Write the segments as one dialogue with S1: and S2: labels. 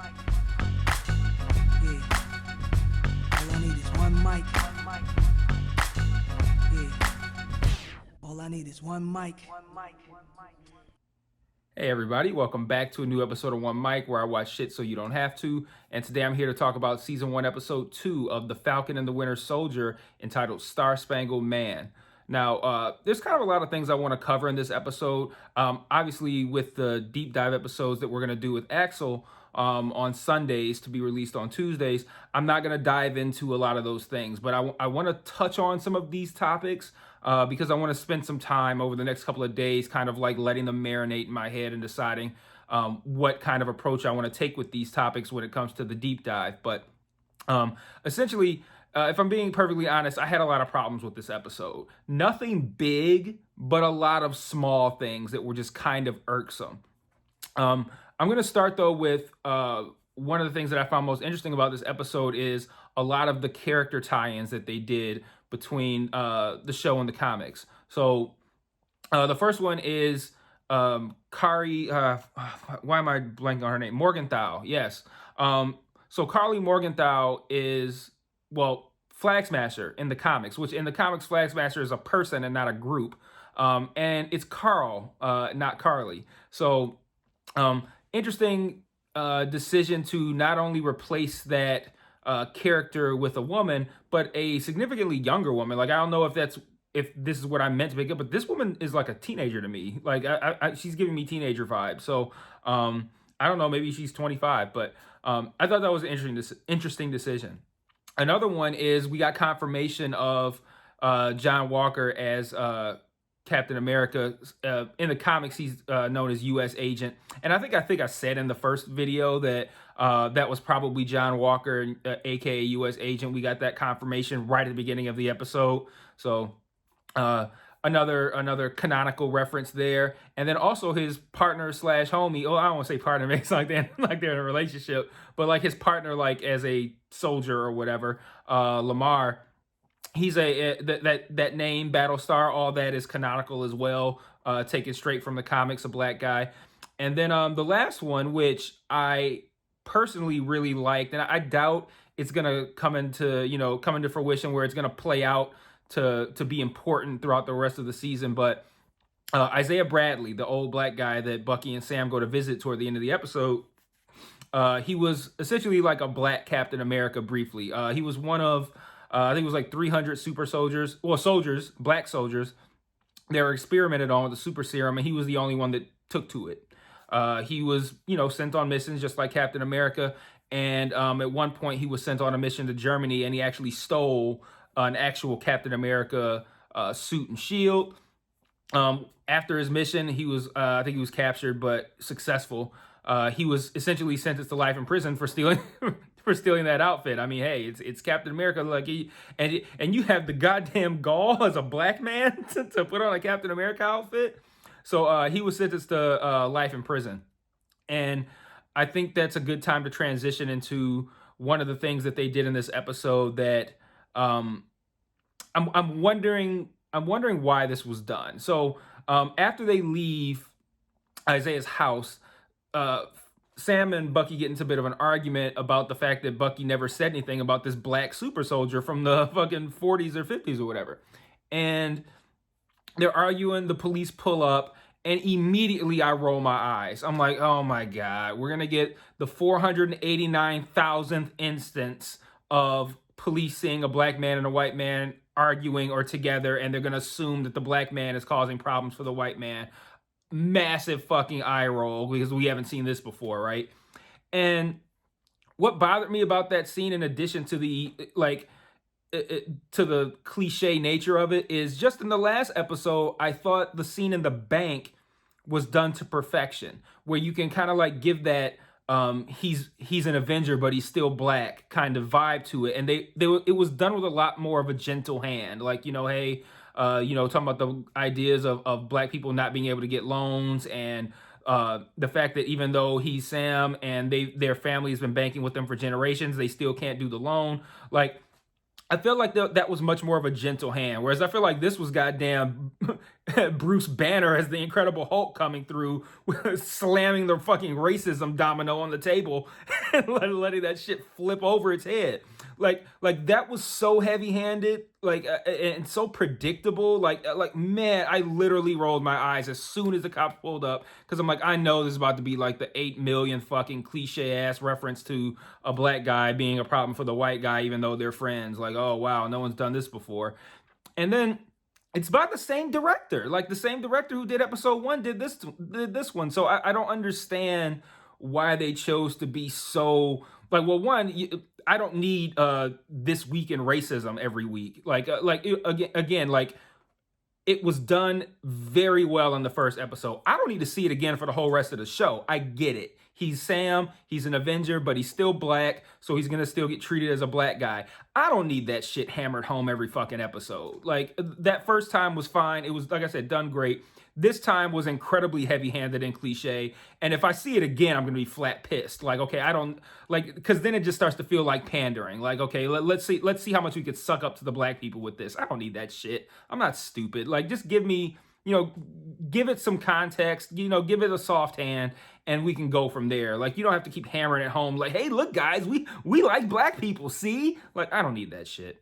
S1: Yeah. All I need is one mic. Yeah. All I need is one mic.
S2: Hey everybody, welcome back to a new episode of One Mic, where I watch shit so you don't have to. And today I'm here to talk about season 1, episode 2 of The Falcon and the Winter Soldier, entitled Star Spangled Man. Now, there's kind of a lot of things I want to cover in this episode. Obviously, with the deep dive episodes that we're going to do with Axel on Sundays to be released on Tuesdays, I'm not going to dive into a lot of those things, but I want to touch on some of these topics because I want to spend some time over the next couple of days kind of like letting them marinate in my head and deciding what kind of approach I want to take with these topics when it comes to the deep dive. But essentially, if I'm being perfectly honest, I had a lot of problems with this episode. Nothing big, but a lot of small things that were just kind of irksome. I'm going to start though with one of the things that I found most interesting about this episode is a lot of the character tie-ins that they did between the show and the comics. So the first one is Kari. Why am I blanking on her name? Morgenthau. Yes. So Carly Morgenthau is, well, Flag Smasher in the comics, which in the comics Flag Smasher is a person and not a group. And it's Carl, not Carly. So interesting decision to not only replace that character with a woman, but a significantly younger woman. Like, I don't know if this is what I meant to pick up, but this woman is like a teenager to me. Like, she's giving me teenager vibes. So I don't know, maybe she's 25, but I thought that was an interesting decision. Another one is we got confirmation of John Walker as Captain America. In the comics, he's known as U.S. Agent, and I think I said in the first video that that was probably John Walker, aka U.S. Agent. We got that confirmation right at the beginning of the episode, so another canonical reference there. And then also his partner slash homie. Oh, I don't want to say partner, makes like they're in a relationship, but like his partner, like as a soldier or whatever, Lamar. He's that name, Battlestar, all that is canonical as well. Taken straight from the comics, a black guy. And then the last one, which I personally really liked, and I doubt it's gonna come into fruition where it's gonna play out to be important throughout the rest of the season. But Isaiah Bradley, the old black guy that Bucky and Sam go to visit toward the end of the episode, he was essentially like a black Captain America briefly. He was one of I think it was like 300 super soldiers, black soldiers. They were experimented on with the super serum, and he was the only one that took to it. He was, sent on missions just like Captain America. And at one point, he was sent on a mission to Germany, and he actually stole an actual Captain America suit and shield. After his mission, I think he was captured, but successful. He was essentially sentenced to life in prison for stealing that outfit. I mean, hey, it's Captain America, like and you have the goddamn gall as a black man to put on a Captain America outfit. So he was sentenced to life in prison, and I think that's a good time to transition into one of the things that they did in this episode that I'm wondering why this was done. So after they leave Isaiah's house, Sam and Bucky get into a bit of an argument about the fact that Bucky never said anything about this black super soldier from the fucking 40s or 50s or whatever. And they're arguing, the police pull up, and immediately I roll my eyes. I'm like, oh my God, we're going to get the 489,000th instance of police seeing a black man and a white man arguing or together, and they're going to assume that the black man is causing problems for the white man. Massive fucking eye roll, because we haven't seen this before, right? And what bothered me about that scene, in addition to the to the cliche nature of it, is just in the last episode, I thought the scene in the bank was done to perfection, where you can kind of like give that he's an Avenger but he's still black kind of vibe to it, and it was done with a lot more of a gentle hand, like, hey, talking about the ideas of black people not being able to get loans, and the fact that even though he's Sam and their family has been banking with them for generations, they still can't do the loan. Like, I feel like that was much more of a gentle hand, whereas I feel like this was goddamn Bruce Banner as the Incredible Hulk coming through, slamming the fucking racism domino on the table and letting that shit flip over its head. Like that was so heavy-handed, like and so predictable. Like man, I literally rolled my eyes as soon as the cops pulled up because I'm like, I know this is about to be like the 8 million fucking cliche ass reference to a black guy being a problem for the white guy, even though they're friends. Like, oh wow, no one's done this before. And then it's by the same director, like the same director who did episode one did this one. So I don't understand why they chose to be so like. Well, one, I don't need this week in racism every week. Again, like it was done very well in the first episode. I don't need to see it again for the whole rest of the show. I get it. He's Sam, he's an Avenger, but he's still black, so he's gonna still get treated as a black guy. I don't need that shit hammered home every fucking episode. Like, that first time was fine. It was, like I said, done great. This time was incredibly heavy-handed and cliche, and if I see it again, I'm gonna be flat pissed. Like, okay, I don't, like, because then it just starts to feel like pandering. Like, okay, let's see how much we could suck up to the black people with this. I don't need that shit. I'm not stupid. Like, just give me, give it some context, give it a soft hand, and we can go from there. Like, you don't have to keep hammering it home. Like, hey, look, guys, we like black people. See, like, I don't need that shit.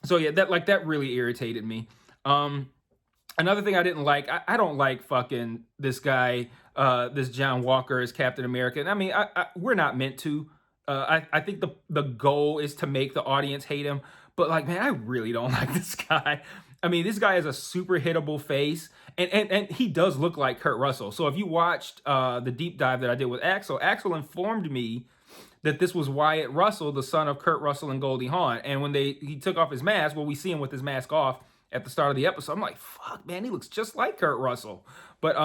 S2: So yeah, that really irritated me. Another thing I didn't like, I don't like fucking this guy, this John Walker as Captain America. And I mean, we're not meant to. I think the goal is to make the audience hate him. But like, man, I really don't like this guy. I mean, this guy has a super hittable face, and he does look like Kurt Russell. So if you watched the deep dive that I did with Axel informed me that this was Wyatt Russell, the son of Kurt Russell and Goldie Hawn. And when he took off his mask, well, we see him with his mask off at the start of the episode. I'm like, fuck, man, he looks just like Kurt Russell. But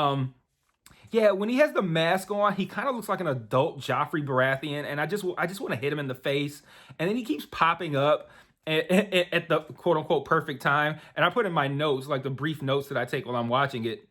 S2: yeah, when he has the mask on, he kind of looks like an adult Joffrey Baratheon, and I just want to hit him in the face. And then he keeps popping up at the quote-unquote perfect time. And I put in my notes, like the brief notes that I take while I'm watching it,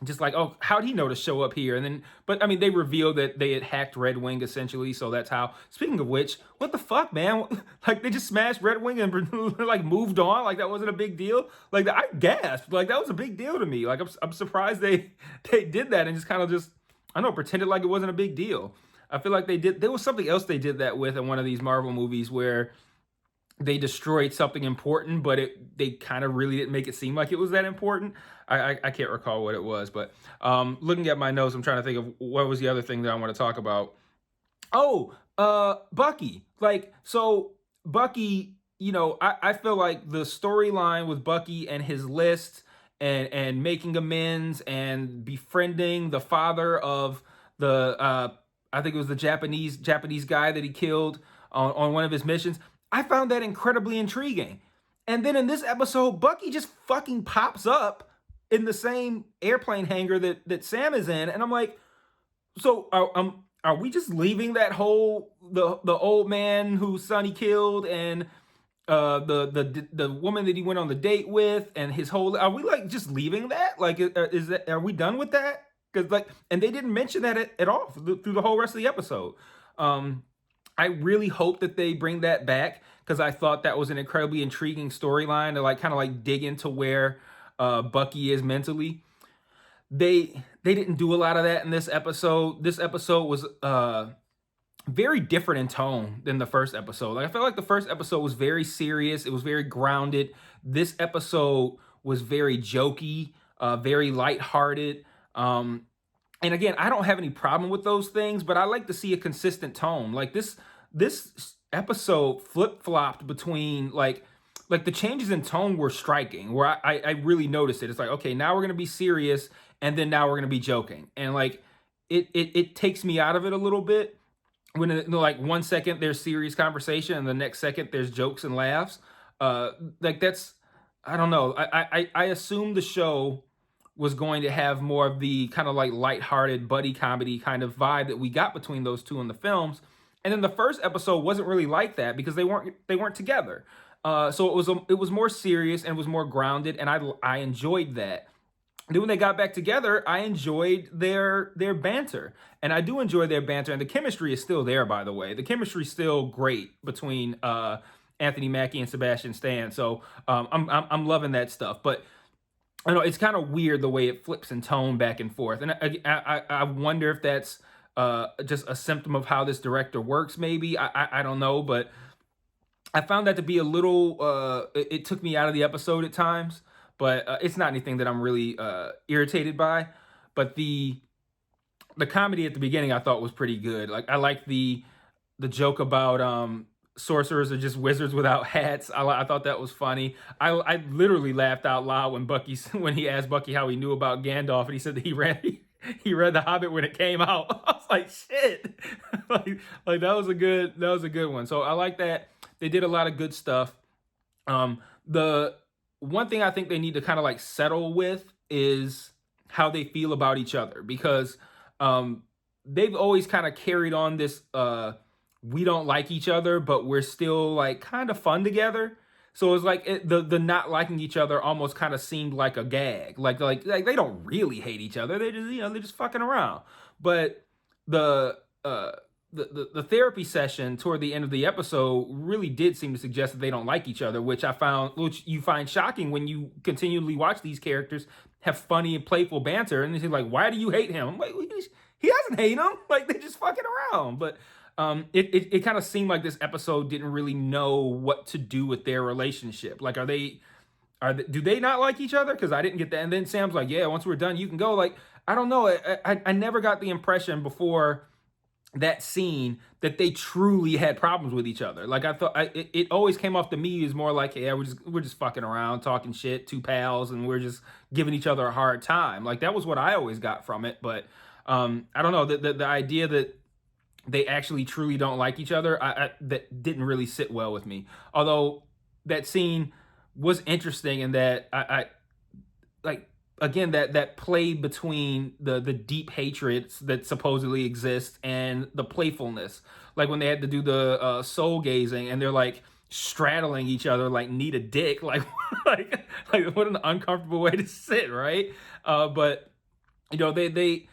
S2: just like, oh, how'd he know to show up here? And then, but I mean, they revealed that they had hacked Red Wing essentially, so that's how. Speaking of which, what the fuck, man? Like, they just smashed Red Wing and like moved on, like that wasn't a big deal. Like, I gasped, like that was a big deal to me. Like, I'm surprised they did that and just kind of I don't know, pretended like it wasn't a big deal. I feel like there was something else they did that with in one of these Marvel movies where they destroyed something important, but they kind of really didn't make it seem like it was that important. I can't recall what it was, but looking at my notes, I'm trying to think of what was the other thing that I want to talk about. Oh, Bucky. Like, so Bucky, I feel like the storyline with Bucky and his list and making amends and befriending the father of the I think it was the Japanese guy that he killed on one of his missions. I found that incredibly intriguing. And then in this episode, Bucky just fucking pops up in the same airplane hangar that Sam is in. And I'm like, so are we just leaving that whole, the old man whose son he killed and the woman that he went on the date with and his whole, are we like just leaving that? Like, are we done with that? Because like, and they didn't mention that at all through the whole rest of the episode. I really hope that they bring that back because I thought that was an incredibly intriguing storyline to like kind of like dig into where Bucky is mentally. They didn't do a lot of that in this episode. This episode was very different in tone than the first episode. Like, I felt like the first episode was very serious. It was very grounded. This episode was very jokey, very lighthearted. And again, I don't have any problem with those things, but I like to see a consistent tone. Like this episode flip-flopped between like the changes in tone were striking, where I really noticed it. It's like, okay, now we're gonna be serious, and then now we're gonna be joking, and like it takes me out of it a little bit when like 1 second there's serious conversation and the next second there's jokes and laughs. Like that's, I don't know. I assume the show was going to have more of the kind of like lighthearted buddy comedy kind of vibe that we got between those two in the films. And then the first episode wasn't really like that because they weren't together. So it was more serious and was more grounded, and I enjoyed that. And then when they got back together, I enjoyed their banter, and I do enjoy their banter, and the chemistry is still there. By the way, the chemistry is still great between Anthony Mackie and Sebastian Stan. So I'm loving that stuff, but I know it's kind of weird the way it flips in tone back and forth, and I wonder if that's just a symptom of how this director works. Maybe I don't know, but I found that to be a little. It took me out of the episode at times, but it's not anything that I'm really irritated by. But the comedy at the beginning I thought was pretty good. Like I like the joke about sorcerers are just wizards without hats. I thought that was funny. I literally laughed out loud when when he asked Bucky how he knew about Gandalf, and he said that he read The Hobbit when it came out. I was like, shit. like that was a good one. So I like that. They did a lot of good stuff. The one thing I think they need to kind of like settle with is how they feel about each other, because they've always kind of carried on this we don't like each other, but we're still like kind of fun together. So it's like the not liking each other almost kind of seemed like a gag. Like they don't really hate each other. They just they're just fucking around. But the the therapy session toward the end of the episode really did seem to suggest that they don't like each other, which you find shocking when you continually watch these characters have funny and playful banter, and they're like, "Why do you hate him?" I'm like, he doesn't hate him. Like they're just fucking around. But it kind of seemed like this episode didn't really know what to do with their relationship. Like, do they not like each other? Because I didn't get that. And then Sam's like, "Yeah, once we're done, you can go." Like, I don't know. I never got the impression before that scene that they truly had problems with each other. Like I thought, it always came off to me as more like, yeah, we're just fucking around, talking shit, two pals, and we're just giving each other a hard time. Like that was what I always got from it. But I don't know, the idea that they actually truly don't like each other, that didn't really sit well with me. Although that scene was interesting in that I like, again, that play between the deep hatreds that supposedly exist and the playfulness, like when they had to do the soul gazing and they're like straddling each other like need a dick, like like what an uncomfortable way to sit, right? But they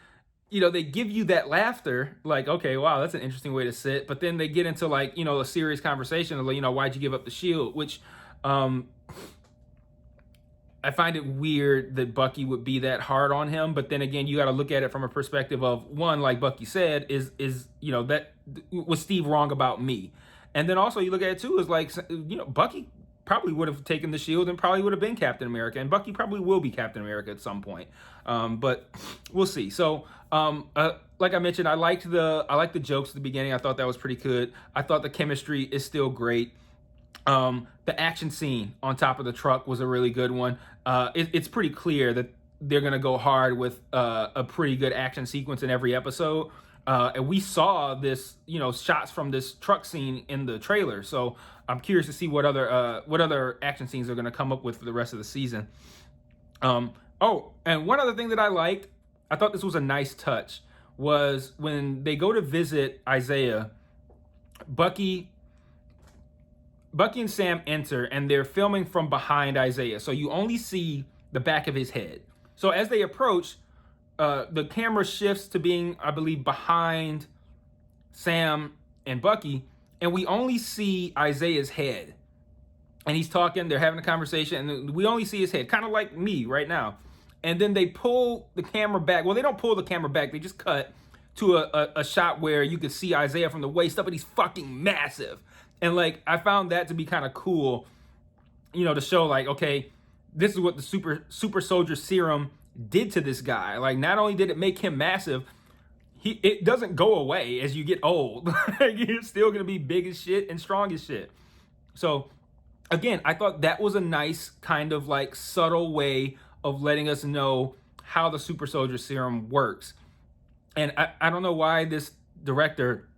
S2: give you that laughter, like, okay, wow, that's an interesting way to sit. But then they get into like a serious conversation of like, why'd you give up the shield, which I find it weird that Bucky would be that hard on him. But then again, you got to look at it from a perspective of, one, like Bucky said, is that was Steve wrong about me? And then also you look at it too, is like, Bucky probably would have taken the shield and probably would have been Captain America, and Bucky probably will be Captain America at some point. But we'll see. So like I mentioned, I liked the jokes at the beginning. I thought that was pretty good. I thought the chemistry is still great. The action scene on top of the truck was a really good one. It's pretty clear that they're gonna go hard with a pretty good action sequence in every episode. And we saw this, shots from this truck scene in the trailer. So I'm curious to see what other action scenes they're gonna come up with for the rest of the season. Oh, and one other thing that I liked, I thought this was a nice touch, was when they go to visit Isaiah, Bucky and Sam enter, and they're filming from behind Isaiah. So you only see the back of his head. So as they approach, the camera shifts to being, I believe, behind Sam and Bucky, and we only see Isaiah's head. And he's talking, they're having a conversation, and we only see his head, kind of like me right now. And then they pull the camera back. Well, they don't pull the camera back. They just cut to a shot where you could see Isaiah from the waist up, and he's fucking massive. And like, I found that to be kind of cool, to show like, okay, this is what the super soldier serum did to this guy. Like, not only did it make him massive, it doesn't go away as you get old. You're still gonna be big as shit and strong as shit. So again, I thought that was a nice kind of like subtle way of letting us know how the super soldier serum works. And I don't know why this director,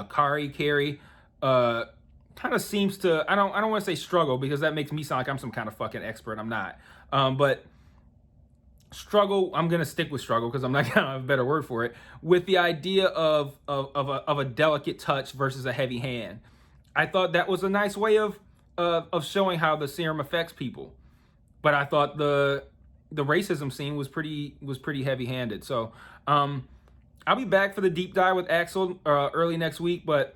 S2: Carey, kind of seems to, I don't want to say struggle, because that makes me sound like I'm some kind of fucking expert. I'm not. But struggle, I'm going to stick with struggle because I'm not going to have a better word for it, with the idea of a delicate touch versus a heavy hand. I thought that was a nice way of showing how the serum affects people. But I thought the racism scene was pretty heavy-handed. So I'll be back for the deep dive with Axel early next week. But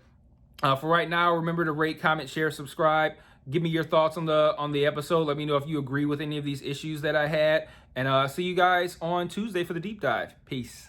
S2: for right now, remember to rate, comment, share, subscribe. Give me your thoughts on the episode. Let me know if you agree with any of these issues that I had. And see you guys on Tuesday for the deep dive. Peace.